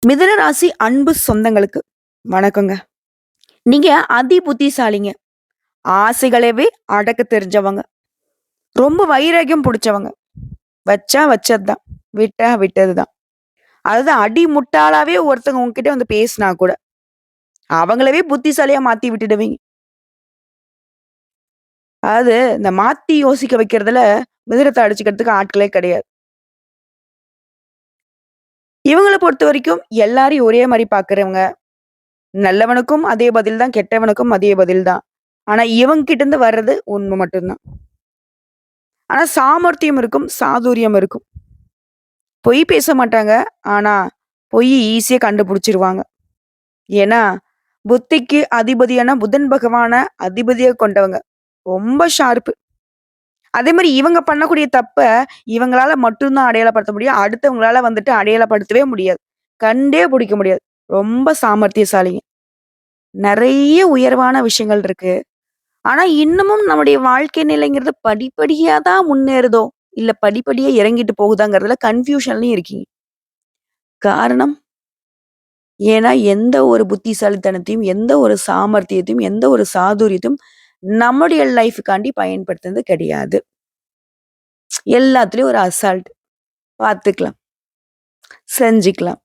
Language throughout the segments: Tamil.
மிதுன ராசி அன்பு சொந்தங்களுக்கு வணக்கங்க. நீங்க அதி புத்திசாலிங்க. ஆசைகளவே அடக்க தெரிஞ்சவங்க. ரொம்ப வைராக்கியம் புடிச்சவங்க. வச்சா வச்சதுதான். விட்டா விட்டதுதான். அதாவது அடி முட்டாளாவே ஒருத்தவங்க உங்ககிட்ட வந்து பேசினா கூட, அவங்களவே புத்திசாலியா மாத்தி விட்டுடுவீங்க. அதாவது இந்த மாத்தி யோசிக்க வைக்கிறதுல மிதுனத்த அடிச்சுக்கிறதுக்கு ஆட்களே கிடையாது. இவங்கள பொறுத்தவரைக்கும் எல்லாரையும் ஒரே மாரி பார்க்கிறவங்க. நல்லவனுக்கும் அதே பதில் தான், கெட்டவனுக்கும் அதே பதில் தான். ஆனா இவங்க கிட்ட இருந்து வர்றது உண்மை மட்டும் தான். ஆனா சாமர்த்தியம் இருக்கும், சாதுரியம் இருக்கும். பொய் பேச மாட்டாங்க. ஆனா, பொய் ஈஸியா கண்டுபிடிச்சிருவாங்க. ஏன்னா, புத்திக்கு அதிபதியான புதன் பகவான அதிபதியா கொண்டவங்க. ரொம்ப ஷார்ப்பு. அதே மாரி இவங்க பண்ணக்கூடிய தப்ப, இவங்களால மட்டும் தான் அடையாளப்படுத்த முடியும். அடுத்தவங்களால வந்துட்டு அடையாளப்படுத்தவே முடியாது. கண்டே புடிக்க முடியாது. ரொம்ப சாமர்த்தியசாலிங்க. நெறைய உயர்வான விஷயங்கள் இருக்கு. ஆனா, இன்னமும் நம்முடைய வாழ்க்கை நிலைங்கிறது படிப்படியா தான் முன்னேறுதோ! இல்ல படிப்படியா இறங்கிட்டு போகுதாங்கிறதுல கன்ஃப்யூஷன்லயும் இருக்கீங்க. காரணம், ஏன்னா எந்த ஒரு புத்திசாலித்தனத்தையும், எந்த ஒரு சாமர்த்தியத்தையும், எந்த ஒரு சாதுரியத்தையும் நம்முடைய லைஃப்க்காண்டி பயன்படுத்துனது கிடையாது. எல்லாத்துலயும் ஒரு அசால்ட். பார்த்துக்கலாம், செஞ்சுக்கலாம்.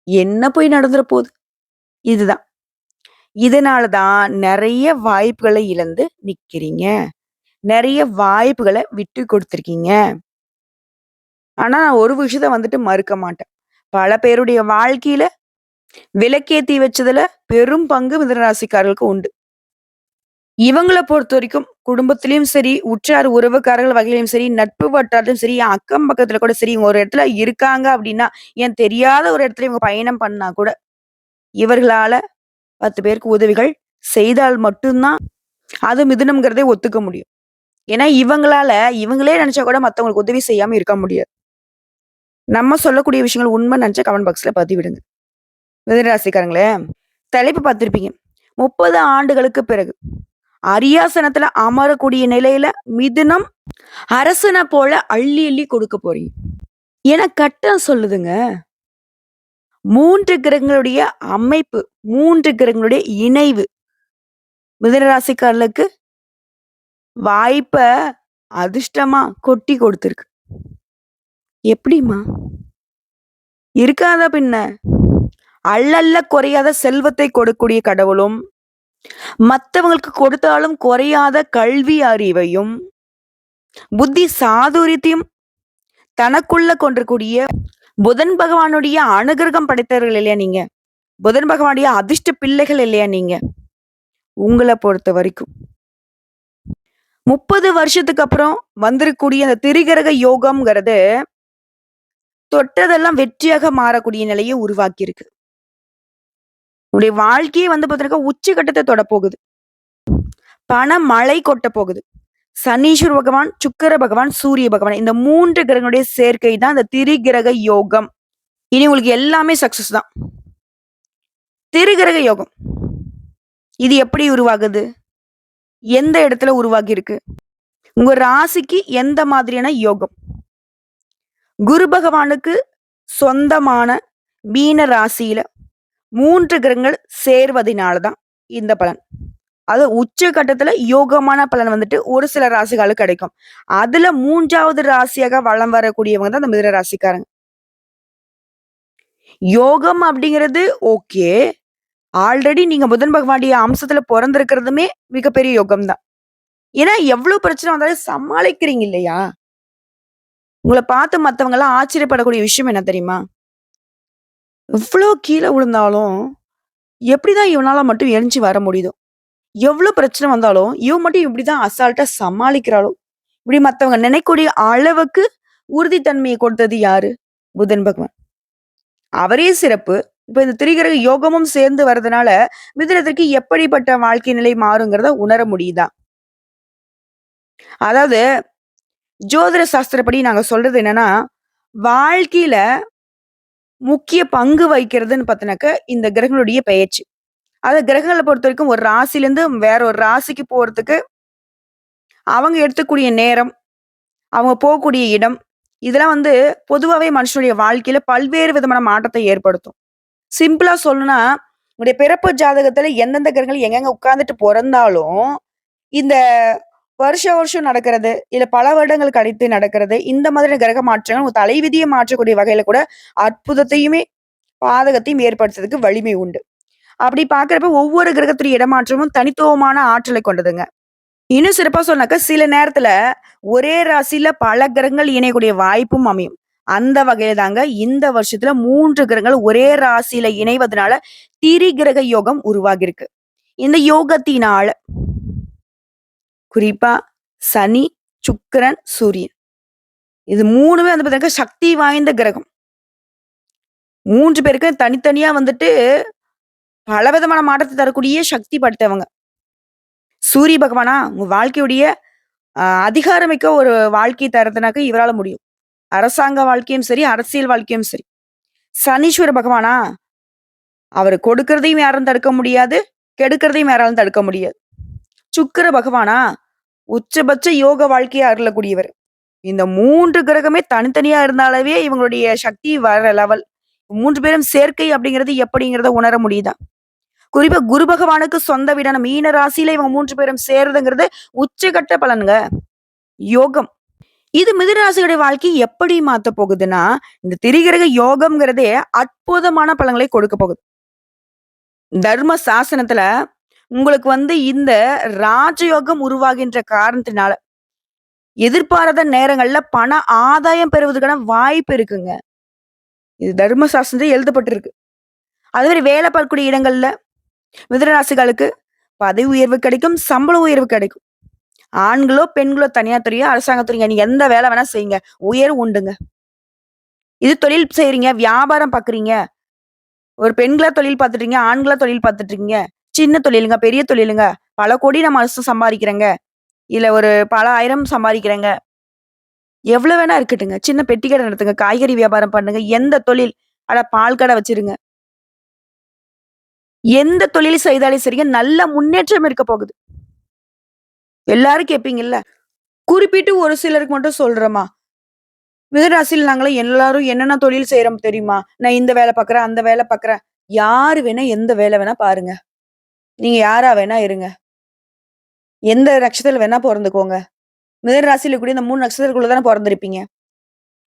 என்ன போய் நடந்துற போது? இதுதான். இதனால தான் நெறைய வாய்ப்புகள இழந்து நிக்கிறீங்க. நெறைய வாய்ப்புகள விட்டு குடுத்துருக்கீங்க. ஆனா, நான் ஒரு விஷயத்த வந்துட்டு மறுக்க மாட்டேன். பல பேருடைய வாழ்க்கையில விளக்கேத்தி வச்சதுல பெரும் பங்கு மிதுன ராசிக்காரர்களுக்கு உண்டு. இவங்கள பொறுத்தவரைக்கும் குடும்பத்திலயும் சரி, உற்றார் உறவுக்காரர்கள் வகையிலயும் சரி, நட்பு வட்டாரத்திலும் சரி, என் அக்கம் பக்கத்துல கூட சரி, இவங்க ஒரு இடத்துல இருக்காங்க அப்படின்னா, ஏன் தெரியாத ஒரு இடத்துல இவங்க பயணம் பண்ணா கூட, இவர்களால 10 பேருக்கு உதவிகள் செய்தால் மட்டும் தான், அது மிதுனம்ங்கிறதே ஒத்துக்க முடியும். ஏன்னா இவங்களால இவங்களே நெனச்சா கூட மத்தவங்களுக்கு உதவி செய்யாம இருக்க முடியாது. நம்ம சொல்லக்கூடிய விஷயங்கள் உண்மை நெனச்சா கமெண்ட் பாக்ஸ்ல பதிவிடுங்க. மிதுன ராசிக்காரங்களே, தலைப்பு பார்த்திருப்பீங்க. 30 ஆண்டுகளுக்கு பிறகு அரியாசனத்துல அமரக்கூடிய நிலையில மிதுனம் அரசன போல அள்ளி அள்ளி கொடுக்க போறீங்க. ஏன்னா கட்டம் சொல்லுதுங்க. 3 கிரகங்களுடைய அமைப்பு, 3 கிரகங்களுடைய இணைவு மிதுன ராசிக்காரர்களுக்கு வாய்ப்ப அதிர்ஷ்டமா கொட்டி கொடுத்திருக்கு. எப்படிம்மா? இருக்காதா பின்ன? அள்ளல்ல குறையாத செல்வத்தை கொடுக்கக்கூடிய கடவுளும், மத்தவங்களுக்கு கொடுத்தாலும் குறையாத கல்வி அறிவையும், புத்தி சாதுரியத்தையும் தனக்குள்ள கொண்டிருக்கூடிய புதன் பகவானுடைய அனுகிரகம் படைத்தவர்கள் இல்லையா நீங்க? புதன் பகவானுடைய அதிர்ஷ்ட பிள்ளைகள் இல்லையா நீங்க? உங்கள பொறுத்தவரைக்கும். 30 வருஷத்துக்கு அப்புறம் வந்திருக்கக்கூடிய அந்த திரிகிரக யோகம்ங்கிறது, தொட்டதெல்லாம் வெற்றியாக மாறக்கூடிய நிலைய உருவாக்கியிருக்கு. உன்னுடைய வாழ்க்கையே வந்து பார்த்தீங்கன்னாக்கா உச்சகட்டத்த தொடப்போகுது. பண மழை கொட்டப் போகுது. சனீஸ்வர பகவான், சுக்கிர பகவான், சூரிய பகவான் இந்த 3 கிரகங்களுடைய சேர்க்கை தான் இந்த திரிகிரக யோகம். இனி உங்களுக்கு எல்லாமே சக்சஸ் தான். திரிகிரக யோகம். இது எப்படி உருவாகுது? எந்த இடத்துல உருவாகியிருக்கு? உங்க ராசிக்கு எந்த மாதிரியான யோகம்? குரு பகவானுக்கு சொந்தமான மீன ராசியில 3 கிரகங்கள் சேர்வதினால தான் இந்த பலன். அது உச்ச கட்டத்துல யோகமான பலன் வந்துட்டு ஒரு சில ராசிகளுக்கு கிடைக்கும். அதுல 3வது ராசியாக வலம் வரக்கூடியவங்க தான் இந்த மிதுன ராசிக்காரங்க. யோகம் அப்படிங்கிறது ஓகே. ஆல்ரெடி நீங்க புதன் பகவானுடைய அம்சத்துல பொறந்திருக்கிறதுமே மிகப்பெரிய யோகம் தான். ஏன்னா எவ்ளோ பிரச்சனை வந்தாலும் சமாளிக்கிறீங்க இல்லையா? உங்கள பார்த்து மத்தவங்கலாம் ஆச்சரியப்படக்கூடிய விஷயம் என்ன தெரியுமா? எவ்ளோ கீழ விழுந்தாலும், எப்படிதான் இவனால மட்டும் எழுஞ்சு வர முடியுதோ? எவ்ளோ பிரச்சனை வந்தாலும், இவ மட்டும் இப்படிதான் அசால்ட்டா சமாளிக்கிறாளோ? இப்படி மத்தவங்க நினைக்கக்கூடிய அளவுக்கு உறுதித்தன்மைய கொடுத்தது யாரு? புதன் பகவான். அவரே சிறப்பு. இப்ப இந்த திரிகிரக யோகமும் சேர்ந்து வரதுனால, மிதுனத்திற்கு எப்படிப்பட்ட வாழ்க்கை நிலை மாறுங்கிறத உணர முடியுதா? அதாவது ஜோதிட சாஸ்திரப்படி நாங்க சொல்றது என்னன்னா, வாழ்க்கையில முக்கிய பங்கு வகிக்கிறதுன்னு பார்த்தீங்கன்னாக்க, இந்த கிரகங்களுடைய பெயர்ச்சி. கிரகங்கள பொறுத்தவரைக்கும் ஒரு ராசியிலேருந்து வேற ஒரு ராசிக்கு போறதுக்கு, அவங்க எடுத்துக்கூடிய நேரம், அவங்க போகக்கூடிய இடம், இதெல்லாம் வந்து பொதுவாவே மனுஷனுடைய வாழ்க்கையில பல்வேறு விதமான மாற்றத்தை ஏற்படுத்தும். சிம்பிளா சொல்லணும்னா, உங்களுடைய பிறப்பு ஜாதகத்துல எந்தெந்த கிரகங்கள் எங்கெங்க உட்கார்ந்துட்டு பொறந்தாலும், இந்த வருஷம் வருஷம் நடக்கிறது, இல்ல பல வருடங்களுக்கு அடுத்து நடக்கிறது, இந்த மாதிரியான கிரக மாற்றங்கள் உங்க தலைவிதிய மாற்றக்கூடிய வகையில கூட அற்புதத்தையுமே, பாதகத்தையும் ஏற்படுத்துறதுக்கு வலிமை உண்டு. அப்படி பார்க்கிறப்ப ஒவ்வொரு கிரகத்துடைய இடமாற்றமும் தனித்துவமான ஆற்றலை கொண்டதுங்க. இன்னும் சிறப்பா சொன்னாக்கா, சில நேரத்துல ஒரே ராசியில பல கிரகங்கள் இணையக்கூடிய வாய்ப்பும் அமையும். அந்த வகையில தாங்க இந்த வருஷத்துல 3 கிரகங்கள் ஒரே ராசியில இணைவதனால திரிகிரக யோகம் உருவாகியிருக்கு. இந்த யோகத்தினால குறிப்பா சனி, சுக்கிரன், சூரியன் இது 3மே வந்து பார்த்தீங்கன்னா சக்தி வாய்ந்த கிரகம். 3 பேருக்கும் தனித்தனியா வந்துட்டு பலவிதமான மாற்றத்த தரக்கூடிய சக்தி படைத்தவங்க. சூரிய பகவானா உங்க வாழ்க்கையுடைய அதிகாரமிக்க ஒரு வாழ்க்கை தரதுனாக்க இவரால முடியும். அரசாங்க வாழ்க்கையும் சரி, அரசியல் வாழ்க்கையும் சரி. சனீஸ்வர பகவானா, அவரு கொடுக்கிறதையும் யாரும் தடுக்க முடியாது, கெடுக்கிறதையும் யாராலும் தடுக்க முடியாது. சுக்கிர பகவானா, உச்சபட்ச யோக வாழ்க்கைய அருளக்கூடியவர். இந்த 3 கிரகமே தனித்தனியா இருந்தாலவே இவங்களுடைய சக்தி வேற லெவல். 3 பேரும் சேர்க்கை அப்படிங்கிறது எப்படிங்கிறத உணர முடியுதா? குறிப்பா குரு பகவானுக்கு சொந்த வீடான மீன ராசியில இவங்க 3 பேரும் சேருதுங்கிறது உச்சகட்ட பலன்ங்க. யோகம். இது மிதுனராசியுடைய வாழ்க்கைய எப்படி மாத்தப் போகுதுன்னா, இந்த திரிகிரக யோகம்ங்கிறதே அற்புதமான பலன்களை கொடுக்க போகுது. தர்ம சாசனத்துல உங்களுக்கு வந்து இந்த ராஜயோகம் உருவாகின்ற காரணத்தினால, எதிர்பாராத நேரங்கள்ல பண ஆதாயம் பெறுவதற்கான வாய்ப்பு இருக்குங்க. இது தர்ம சாஸ்திரத்துல எழுதப்பட்டிருக்கு. அதே மாரி வேலை பார்க்கக்கூடிய இடங்கள்ல மிதுனராசிகளுக்கு பதவி உயர்வு கிடைக்கும், சம்பள உயர்வு கிடைக்கும். ஆண்களோ, பெண்களோ தனியார் துறையோ, அரசாங்கத் துறையோ நீங்க எந்த வேலை வேணா செய்யுங்க. உயர்வு உண்டுங்க. இது தொழில் செய்றீங்க, வியாபாரம் பார்க்குறீங்க. ஒரு பெண்களா தொழில் பார்த்துட்டீங்க, ஆண்களா தொழில் பார்த்துட்டு இருக்கீங்க. சின்ன தொழிலுங்க, பெரிய தொழிலுங்க. பல கோடி நான் மாசம் சம்பாதிக்கிறேங்க. இல்ல ஒரு பல ஆயிரம் சம்பாதிக்கிறேங்க. எவ்வளவு வேணா இருக்கட்டுங்க. சின்ன பெட்டி கடை நடத்துங்க, காய்கறி வியாபாரம் பண்ணுங்க. எந்த தொழில்? அட பால் கடை வச்சிருங்க. எந்த தொழில் செய்தாலும் சரிங்க, நல்ல முன்னேற்றம் இருக்க போகுது. எல்லாரும் கேட்பீங்கல்ல. குறிப்பிட்டு ஒரு சிலருக்கு மட்டும் சொல்றேம்மா. மிதுனராசியில நாங்கலாம் எல்லாரும் என்னென்ன தொழில் செய்றோம் தெரியுமா? நான் இந்த வேலை பார்க்குறேன், அந்த வேலை பார்க்குறேன். யாரு வேணா எந்த வேலை வேணா பாருங்க. நீங்க யாரா வேணா இருங்க. எந்த நட்சத்திரத்துல வேணா பொறந்துக்கோங்க. மிதுன ராசியில கூடிய இந்த 3 நட்சத்திரத்துக்குள்ள தானே பொறந்திருப்பீங்க.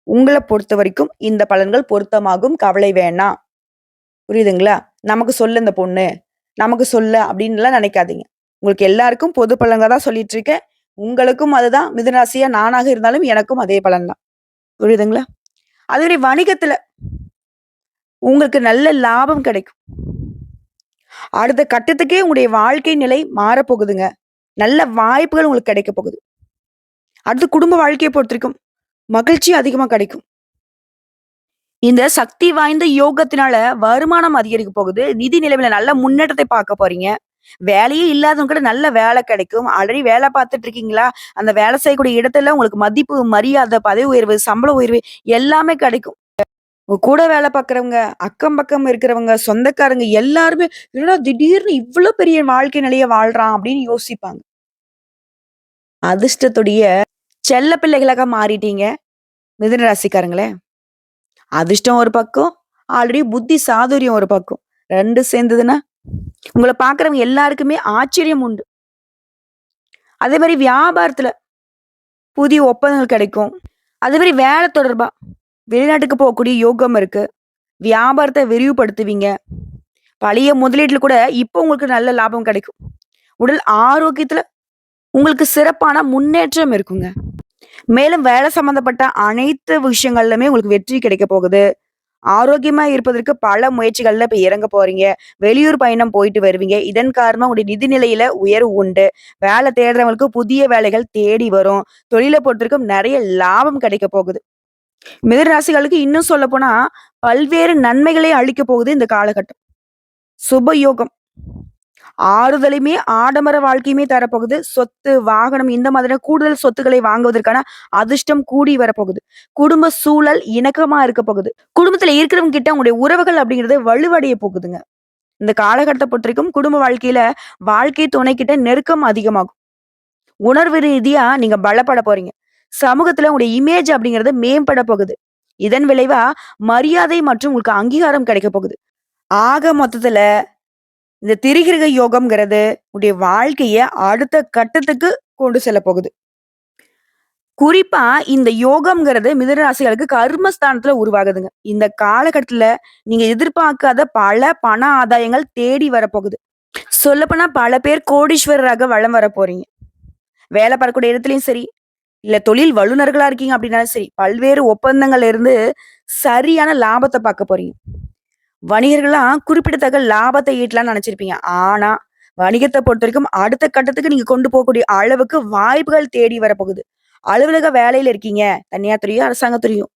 உங்கள பொறுத்தவரைக்கும் இந்த பலன்கள் பொருத்தமாகும். கவலை வேணாம். புரியுதுங்களா? நமக்கு சொல்ல இந்த பொண்ணு, நமக்கு சொல்ல அப்டின்னுலாம் நெனைக்காதீங்க. உங்களுக்கு எல்லாருக்கும் பொது பலன்கள் தான் சொல்லிட்டு இருக்கேன். உங்களுக்கும் அதுதான் மிதுன ராசியா நானாக இருந்தாலும் எனக்கும் அதே பலன் தான். புரியுதுங்களா? அதுமாரி வணிகத்துல உங்களுக்கு நல்ல லாபம் கிடைக்கும். அடுத்த கட்டத்துக்கே உங்களுடைய வாழ்க்கை நிலை மாறப்போகுதுங்க. நல்ல வாய்ப்புகள் உங்களுக்கு கிடைக்க போகுது. அடுத்து குடும்ப வாழ்க்கைய பொறுத்தவரைக்கும் மகிழ்ச்சி அதிகமா கிடைக்கும். இந்த சக்தி வாய்ந்த யோகத்தினால வருமானம் அதிகரிக்க போகுது. நிதி நிலைமையில நல்ல முன்னேற்றத்தை பார்க்க போறீங்க. வேலையே இல்லாதவங்க கூட நல்ல வேலை கிடைக்கும். ஆல்ரெடி வேலை பார்த்துட்டு இருக்கீங்களா? அந்த வேலை செய்யக்கூடிய இடத்துல உங்களுக்கு மதிப்பு, மரியாதை, பதவி உயர்வு, சம்பள உயர்வு எல்லாமே கிடைக்கும். உங்க கூட வேலை பார்க்கிறவங்க, அக்கம் பக்கம் இருக்கிறவங்க, சொந்தக்காரங்க எல்லாருமே, "என்னடா திடீர்னு இவ்ளோ பெரிய வாழ்க்கை நிலைய வாழ்றான்" அப்படின்னு யோசிப்பாங்க. அதிர்ஷ்டத்துடைய செல்ல பிள்ளைகளாக மாறிட்டீங்க மிதுன ராசிக்காரங்களே. அதிர்ஷ்டம் ஒரு பக்கம், ஆல்ரெடி புத்தி சாதுரியம் ஒரு பக்கம். 2 சேர்ந்ததுன்னா, உங்கள பார்க்கிறவங்க எல்லாருக்குமே ஆச்சரியம் உண்டு. அதே மாரி வியாபாரத்துல புதிய ஒப்பந்தங்கள் கிடைக்கும். அதே மாரி வேலை தொடர்பா வெளிநாட்டுக்கு போகக்கூடிய யோகம் இருக்கு. வியாபாரத்த விரிவுபடுத்துவீங்க. பழைய முதலீட்டுல கூட இப்போ உங்களுக்கு நல்ல லாபம் கிடைக்கும். உடல் ஆரோக்கியத்துல உங்களுக்கு சிறப்பான முன்னேற்றம் இருக்குங்க. மேலும் வேலை சம்பந்தப்பட்ட அனைத்து விஷயங்கள்லுமே உங்களுக்கு வெற்றி கிடைக்க போகுது. ஆரோக்கியமா இருப்பதற்கு பல முயற்சிகள்ல இப்ப இறங்க போறீங்க. வெளியூர் பயணம் போயிட்டு வருவீங்க. இதன் காரணமா உங்களுடைய நிதி நிலையில உயர்வு உண்டு. வேலை தேடுறவங்களுக்கு புதிய வேலைகள் தேடி வரும். தொழில பொறுத்தவரைக்கும் நெறைய லாபம் கிடைக்க போகுது. மிதுன ராசிகளுக்கு இன்னும் சொல்லப்போனா, பல்வேறு நன்மைகளை அளிக்கப் போகுது இந்த காலகட்டம். சுபயோகம். ஆறுதலையுமே, ஆடம்பர வாழ்க்கையுமே தரப்போகுது. சொத்து, வாகனம் இந்த மாதிரியான கூடுதல் சொத்துக்களை வாங்குவதற்கான அதிர்ஷ்டம் கூடி வரப்போகுது. குடும்ப சூழல் இணக்கமா இருக்க போகுது. குடும்பத்துல இருக்கிறவங்க கிட்ட உங்களுடைய உறவுகள் அப்படிங்கிறது வலுவடைய போகுதுங்க. இந்த காலகட்டத்த பொறுத்தவரைக்கும் குடும்ப வாழ்க்கையில வாழ்க்கை துணை கிட்ட நெருக்கம் அதிகமாகும். உணர்வு ரீதியா நீங்க பலப்பட போறீங்க. சமூகத்துல உங்களுடைய இமேஜ் அப்படிங்கிறது மேம்பட போகுது. இதன் விளைவா மரியாதை மற்றும் உங்களுக்கு அங்கீகாரம் கிடைக்க போகுது. ஆக மொத்தத்துல இந்த திரிகிரக யோகம்ங்கிறது உங்களுடைய வாழ்க்கைய அடுத்த கட்டத்துக்கு கொண்டு செல்ல போகுது. குறிப்பா இந்த யோகம்ங்கிறது மிதுன ராசிகளுக்கு கர்மஸ்தானத்துல உருவாகுதுங்க. இந்த காலகட்டத்துல நீங்க எதிர்பார்க்காத பல பண ஆதாயங்கள் தேடி வரப்போகுது. சொல்லப்போனா பல பேர் கோடீஸ்வரராக வலம் வர போறீங்க. வேலை பார்க்கக்கூடிய இடத்துலயும் சரி, இல்ல தொழில் வல்லுனர்களா இருக்கீங்க அப்படின்னாலும் சரி, பல்வேறு ஒப்பந்தங்கள்ல இருந்து சரியான லாபத்த பார்க்க போறீங்க. வணிகர்கள்லாம் குறிப்பிடத்தக்க லாபத்தை ஈட்டலாம்னு நினைச்சிருப்பீங்க. ஆனா, வணிகத்த பொறுத்தவரைக்கும் அடுத்த கட்டத்துக்கு நீங்க கொண்டு போகக்கூடிய அளவுக்கு வாய்ப்புகள் தேடி வரப்போகுது. அலுவலக வேலையில இருக்கீங்க. தனியார் துறையோ, அரசாங்கத் துறையோ.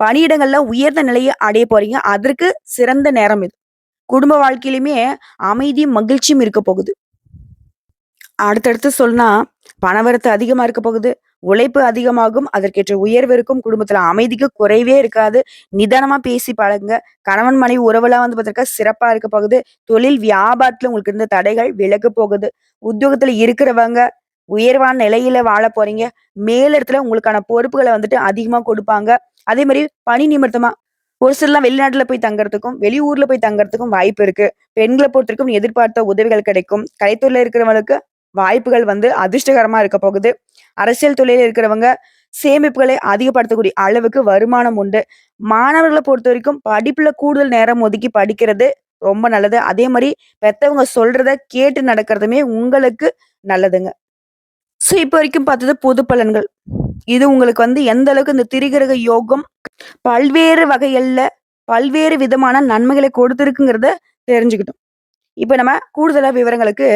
பணியிடங்கள்ல உயர்ந்த நிலைய அடைய போறீங்க. அதற்கு சிறந்த நேரம் இது. குடும்ப வாழ்க்கையிலுமே அமைதியும், மகிழ்ச்சியும் இருக்க போகுது. அடுத்தடுத்து சொன்னா, பணவரத்து அதிகமா இருக்க போகுது. உழைப்பு அதிகமாகும். அதற்கேற்ற உயர்வு இருக்கும். குடும்பத்துல அமைதிக்கு குறைவே இருக்காது. நிதானமா பேசி பழகுங்க. கணவன் மனைவி உறவெல்லாம் வந்து பார்த்தீங்கன்னா சிறப்பா இருக்க போகுது. தொழில் வியாபாரத்துல உங்களுக்கு இருந்த தடைகள் விலக போகுது. உத்தியோகத்துல இருக்கிறவங்க உயர்வான நிலையில வாழப் போறீங்க. மேலிடத்துல உங்களுக்கான பொறுப்புகள வந்துட்டு அதிகமா கொடுப்பாங்க. அதே மாரி பணி நிமித்தமா ஒரு சிலர்லாம் வெளிநாட்டுல போய் தங்கறதுக்கும், வெளியூர்ல போய் தங்கறதுக்கும் வாய்ப்பு இருக்கு. பெண்கள பொறுத்தவரைக்கும் எதிர்பார்த்த உதவிகள் கிடைக்கும். கலைத்துறையில இருக்கிறவங்களுக்கு வாய்ப்புகள் வந்து அதிர்ஷ்டகரமா இருக்க போகுது. அரசியல் துறையில இருக்கிறவங்க சேமிப்புகளை அதிகப்படுத்தக்கூடிய அளவுக்கு வருமானம் உண்டு. மாணவர்கள பொறுத்தவரைக்கும் படிப்புல கூடுதல் நேரம் ஒதுக்கி படிக்கிறது ரொம்ப நல்லது. அதே மாரி பெத்தவங்க சொல்றத கேட்டு நடக்கிறதுமே உங்களுக்கு நல்லதுங்க. இப்ப வரைக்கும் பார்த்தது பொது பலன்கள். இது உங்களுக்கு வந்து எந்த அளவுக்கு இந்த திரிகிரக யோகம் பல்வேறு வகைகள்ல, பல்வேறு விதமான நன்மைகளை கொடுத்திருக்குங்கிறத தெரிஞ்சுக்கிட்டோம். இப்ப நம்ம கூடுதலா விவரங்களுக்கு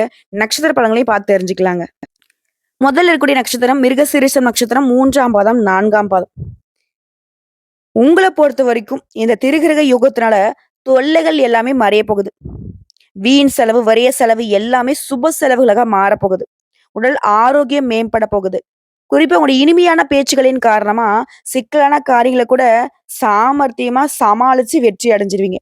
நட்சத்திர பலன்களையும் பார்த்து தெரிஞ்சுக்கலாங்க. முதல்ல இருக்கக்கூடிய நட்சத்திரம் மிருகசீரிஷம் நட்சத்திரம் 3ஆம் பாதம், 4ஆம் பாதம். உங்கள பொறுத்தவரைக்கும் இந்த திரிகிரக யுகத்தினால தொல்லைகள் எல்லாமே மறைய போகுது. வீண் செலவு, விரய செலவு எல்லாமே சுப செலவுகளாக மாறப்போகுது. உடல் ஆரோக்கியம் மேம்பட போகுது. குறிப்பா உங்களுடைய இனிமையான பேச்சுகளின் காரணமா சிக்கலான காரியங்கள கூட சாமர்த்தியமா சமாளிச்சு வெற்றி அடைஞ்சிருவீங்க.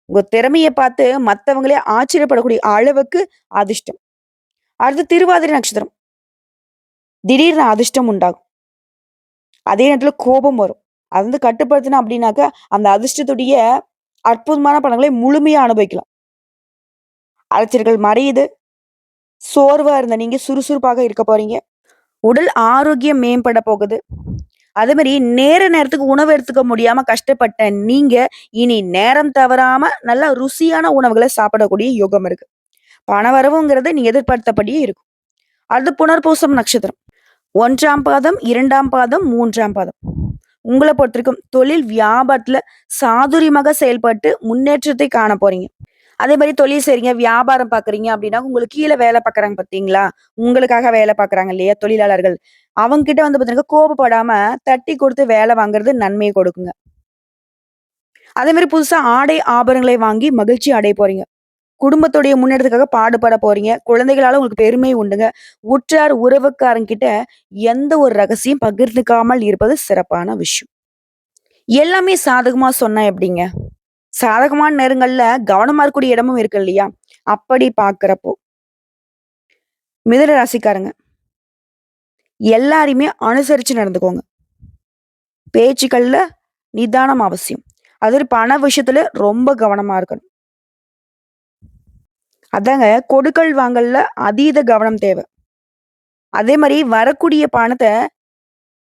உங்க திறமைய பார்த்து மத்தவங்களே ஆச்சரியப்படக்கூடிய அளவுக்கு அதிர்ஷ்டம். அடுத்து திருவாதிரை நட்சத்திரம். திடீர்னு அதிர்ஷ்டம் உண்டாகும். அதே நேரத்துல கோபம் வரும். அது வந்து கட்டுப்படுத்தணும் அப்படின்னாக்கா, அந்த அதிர்ஷ்டத்துடைய அற்புதமான பலன்களை முழுமையா அனுபவிக்கலாம். அலைச்சல்கள் மறையுது. சோர்வா இருந்த நீங்க சுறுசுறுப்பாக இருக்க போறீங்க. உடல் ஆரோக்கியம் மேம்பட போகுது. அதே மாரி நேரத்துக்கு உணவு எடுத்துக்க முடியாம கஷ்டப்பட்ட நீங்க, இனி நேரம் தவறாம நல்லா ருசியான உணவுகள சாப்பிடக்கூடிய யோகம் இருக்கு. பணவரவுங்கிறது நீங்க எதிர்பார்த்தபடியே இருக்கும். அடுத்து புனர்பூசம் நட்சத்திரம். 1ஆம் பாதம், 2ஆம் பாதம், 3ஆம் பாதம். உங்கள பொறுத்தவரைக்கும் தொழில் வியாபாரத்துல சாதுரியமாக செயல்பட்டு முன்னேற்றத்தை காண போறீங்க. அதே மாரி தொழில் செய்றீங்க, வியாபாரம் பார்க்குறீங்க அப்படின்னா, உங்களுக்கு கீழ வேலை பார்க்குறாங்க பார்த்தீங்களா? உங்களுக்காக வேலை பார்க்குறாங்க இல்லையா? தொழிலாளர்கள். அவங்க கிட்ட வந்து பார்த்தீங்கன்னா, கோபப்படாம தட்டி குடுத்து வேலை வாங்குறது நன்மைய கொடுக்குங்க. அதே மாரி புதுசா ஆடை, ஆபரணங்களை வாங்கி மகிழ்ச்சி அடைய போறீங்க. குடும்பத்துடைய முன்னேற்றத்துக்காக பாடுபட போறீங்க. குழந்தைகளால உங்களுக்கு பெருமை உண்டுங்க. உற்றார் உறவுக்காரங்கிட்ட எந்த ஒரு ரகசியம் பகிர்ந்துக்காமல் இருப்பது சிறப்பான விஷயம். எல்லாமே சாதகமா சொன்னா எப்படிங்க? சாதகமான நேரங்கள்ல கவனமா இருக்கக்கூடிய இடமும் இருக்கு இல்லையா? அப்படி பார்க்கிறப்போ, மிதுன ராசிக்காரங்க எல்லாரையுமே அனுசரிச்சு நடந்துக்கோங்க. பேச்சுக்கள்ல நிதானம் அவசியம். அது பண விஷயத்துல ரொம்ப கவனமா இருக்கணும். அதாங்க கொடுக்கல் வாங்கல்ல அதீத கவனம் தேவை. அதே மாரி வரக்கூடிய பணத்த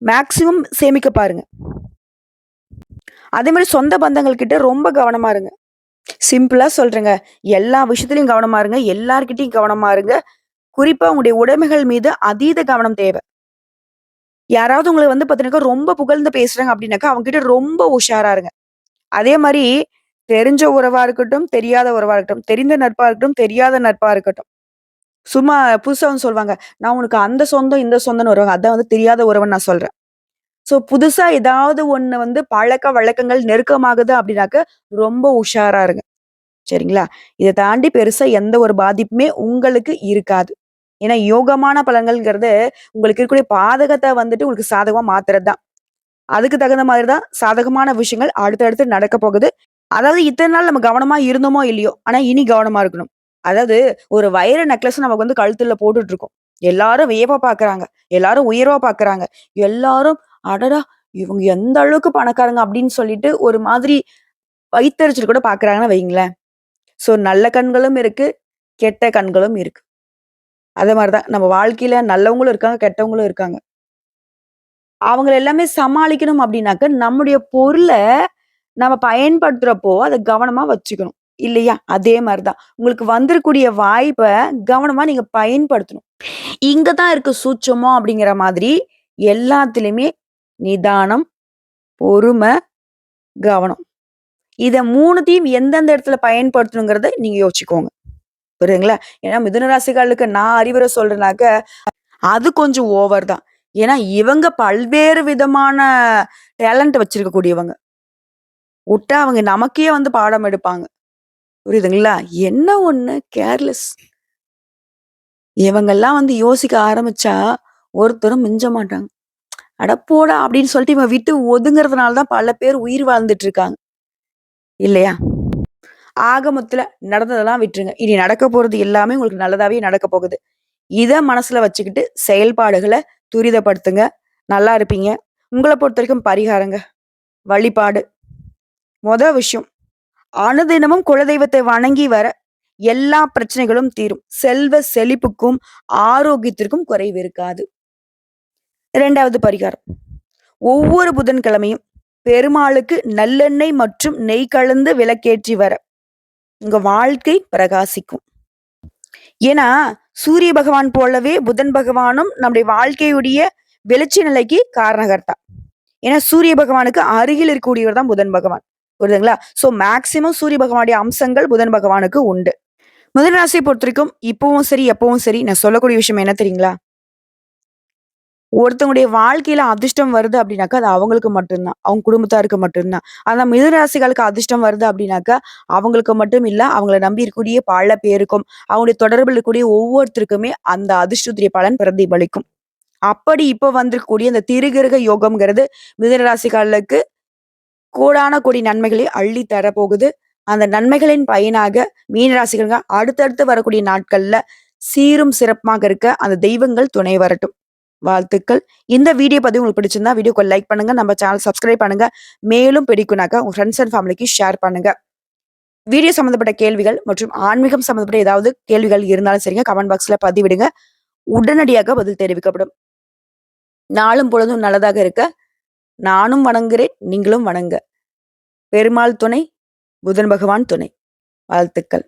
மேக்ஸிமம் சேமிக்க பாருங்க. அதே மாரி சொந்த பந்தங்கள் கிட்ட ரொம்ப கவனமா இருங்க. சிம்பிளா சொல்றேங்க. எல்லா விஷயத்திலயும் கவனமா இருங்க. எல்லார்கிட்டயும் கவனமா இருங்க. குறிப்பா உங்களுடைய உடைமைகள் மீது அதீத கவனம் தேவை. யாராவது உங்கள வந்து பார்த்தீங்கன்னாக்கா, ரொம்ப புகழ்ந்து பேசுறாங்க அப்படின்னாக்கா, அவங்க கிட்ட ரொம்ப உஷாரா இருங்க. அதே மாரி தெரிஞ்ச உறவா இருக்கட்டும், தெரியாத உறவா இருக்கட்டும், தெரிந்த நட்பா இருக்கட்டும், தெரியாத நட்பா இருக்கட்டும். சும்மா புதுசா வந்து சொல்வாங்க. நான் உனக்கு அந்த சொந்தம், இந்த சொந்தம்ன்னு வருவாங்க. அதான் வந்து தெரியாத உறவுன்னு நான் சொல்றேன். புதுசா ஏதாவது ஒண்ணு வந்து பழக்கவழக்கங்கள் நெருக்கமாகுது அப்படின்னாக்க, ரொம்ப உஷாரா இருங்க. சரிங்களா? இத தாண்டி பெருசா எந்த ஒரு பாதிப்புமே உங்களுக்கு இருக்காது. ஏன்னா, யோகமான பலன்கள்ங்கிறது உங்களுக்கு இருக்கக்கூடிய பாதகத்த வந்துட்டு உங்களுக்கு சாதகமா மாத்துறது தான். அதுக்கு தகுந்த மாதிரி தான் சாதகமான விஷயங்கள் அடுத்தடுத்து நடக்க போகுது. அதாவது இத்தன நாள் நம்ம கவனமா இருந்தோமோ இல்லையோ, ஆனா இனி கவனமா இருக்கணும். அதாவது ஒரு வைர நெக்லஸ் நமக்கு வந்து கழுத்துல போட்டுட்டு இருக்கோம். எல்லாரும் வியப்பா பார்க்குறாங்க. எல்லாரும் உயர்வா பார்க்குறாங்க. எல்லாரும் அடடா! இவங்க எந்த அளவுக்கு பணக்காரங்க அப்படின்னு சொல்லிட்டு ஒரு மாதிரி வயித்தெரிச்சல் கூட பார்க்குறாங்கன்னு வையுங்களேன். ஸோ நல்ல கண்களும் இருக்கு, கெட்ட கண்களும் இருக்கு. அதே மாரி தான் நம்ம வாழ்க்கையில நல்லவங்களும் இருக்காங்க, கெட்டவங்களும் இருக்காங்க. அவங்கள எல்லாமே சமாளிக்கணும் அப்படின்னாக்க, நம்முடைய பொருள நம்ம பயன்படுத்துறப்போ, அத கவனமா வச்சுக்கணும். இல்லையா? அதே மாரி தான். உங்களுக்கு வந்திருக்கூடிய வாய்ப்ப கவனமா நீங்க பயன்படுத்தணும். இங்க தான் இருக்கு சூட்சுமம் அப்படிங்கிற மாதிரி எல்லாத்துலயுமே நிதானம், பொறுமை, கவனம். இத 3த்தையும் எந்தெந்த இடத்துல பயன்படுத்தணுங்கிறத நீங்க யோசிச்சுக்கோங்க. புரியுதுங்களா? ஏன்னா மிதுன ராசிக்காரர்களுக்கு நான் அறிவுரை சொல்றேனாக்க, அது கொஞ்சம் ஓவர் தான். ஏன்னா இவங்க பல்வேறு விதமான டேலண்ட் வச்சிருக்கக்கூடியவங்க. உட்டா அவங்க நமக்கே வந்து பாடம் எடுப்பாங்க. புரியுதுங்களா? என்ன ஒண்ணு கேர்லெஸ். இவங்கெல்லாம் வந்து யோசிக்க ஆரம்பிச்சா, ஒருத்தரும் மிஞ்ச மாட்டாங்க. "அட போடா!" அப்படின்னு சொல்லிட்டு இவங்க விட்டு ஒதுங்குறதுனால தான் பல பேர் உயிர் வாழ்ந்துட்டு இருக்காங்க. இல்லையா? ஆக மொத்தத்துல நடந்ததெல்லாம் விட்டுருங்க. இனி நடக்க போறது எல்லாமே உங்களுக்கு நல்லதாவே நடக்க போகுது. இத மனசுல வச்சுக்கிட்டு செயல்பாடுகள துரிதப்படுத்துங்க. நல்லா இருப்பீங்க. உங்கள பொறுத்தவரைக்கும் பரிகாரங்க, வழிபாடு. விஷயம் அனுதினமும் குலதெய்வத்தை வணங்கி வர எல்லா பிரச்சனைகளும் தீரும். செல்வ செழிப்புக்கும், ஆரோக்கியத்திற்கும் குறைவு இருக்காது. 2வது பரிகாரம். ஒவ்வொரு புதன்கிழமையும் பெருமாளுக்கு நல்லெண்ணெய் மற்றும் நெய் கலந்து விளக்கேற்றி வர உங்க வாழ்க்கை பிரகாசிக்கும். ஏன்னா, சூரிய பகவான் போலவே புதன் பகவானும் நம்முடைய வாழ்க்கையுடைய வெளிச்ச நிலைக்கு காரணகர்த்தா. ஏன்னா, சூரிய பகவானுக்கு அருகில் இருக்கக்கூடியவர் தான் புதன் பகவான். புரியுதுங்களா? ஸோ மேக்ஸிமம் சூரிய பகவானுடைய அம்சங்கள் புதன் பகவானுக்கு உண்டு. மிதுன ராசிய பொறுத்தவரைக்கும் இப்பவும் சரி, எப்பவும் சரி நான் சொல்லக்கூடிய விஷயம் என்ன தெரியுங்களா? ஒருத்தவங்களுடைய வாழ்க்கையில அதிர்ஷ்டம் வருது அப்படின்னாக்கா, அது அவங்களுக்கு மட்டும் தான். அவங்க குடும்பத்தாருக்கு மட்டும் தான். ஆனா மிதுன ராசிகளுக்கு அதிர்ஷ்டம் வருது அப்படின்னாக்கா, அவங்களுக்கு மட்டும் இல்ல, அவங்கள நம்பி இருக்கக்கூடிய பல பேருக்கும், அவங்களுடைய தொடர்பில் இருக்கக்கூடிய ஒவ்வொருத்தருக்குமே அந்த அதிர்ஷ்டத்துடைய பலன் பிரதிபலிக்கும். அப்படி இப்ப வந்திருக்கக்கூடிய இந்த திருகிருக யோகம்ங்கிறது மிதுன ராசிக்காரர்களுக்கு கோடான கோடி நன்மைகளை அள்ளி தரப்போகுது. அந்த நன்மைகளின் பயனாக மீன ராசிக்காரங்க அடுத்தடுத்து வரக்கூடிய நாட்கள்ல சீரும் சிறப்புமாக இருக்க அந்த தெய்வங்கள் துணை வரட்டும். வாழ்த்துக்கள். இந்த வீடியோ பதிவு உங்களுக்கு பிடிச்சிருந்தா வீடியோக்கு லைக் பண்ணுங்க. நம்ம சேனல் சப்ஸ்கிரைப் பண்ணுங்க. மேலும் பிடிக்கும்னாக்கா உங்க ஃப்ரெண்ட்ஸ் அண்ட் ஃபேமிலிக்கு ஷேர் பண்ணுங்க. வீடியோ சம்மந்தப்பட்ட கேள்விகள் மற்றும் ஆன்மீகம் சம்மந்தப்பட்ட ஏதாவது கேள்விகள் இருந்தாலும் சரிங்க, கமெண்ட் பாக்ஸ்ல பதிவிடுங்க. உடனடியாக பதில் தெரிவிக்கப்படும். நாளும் பொழுதும் நல்லதாக இருக்க நானும் வணங்குகிறேன். நீங்களும் வணங்க. பெருமாள் துணை, புதன் பகவான் துணை. வாழ்த்துக்கள்.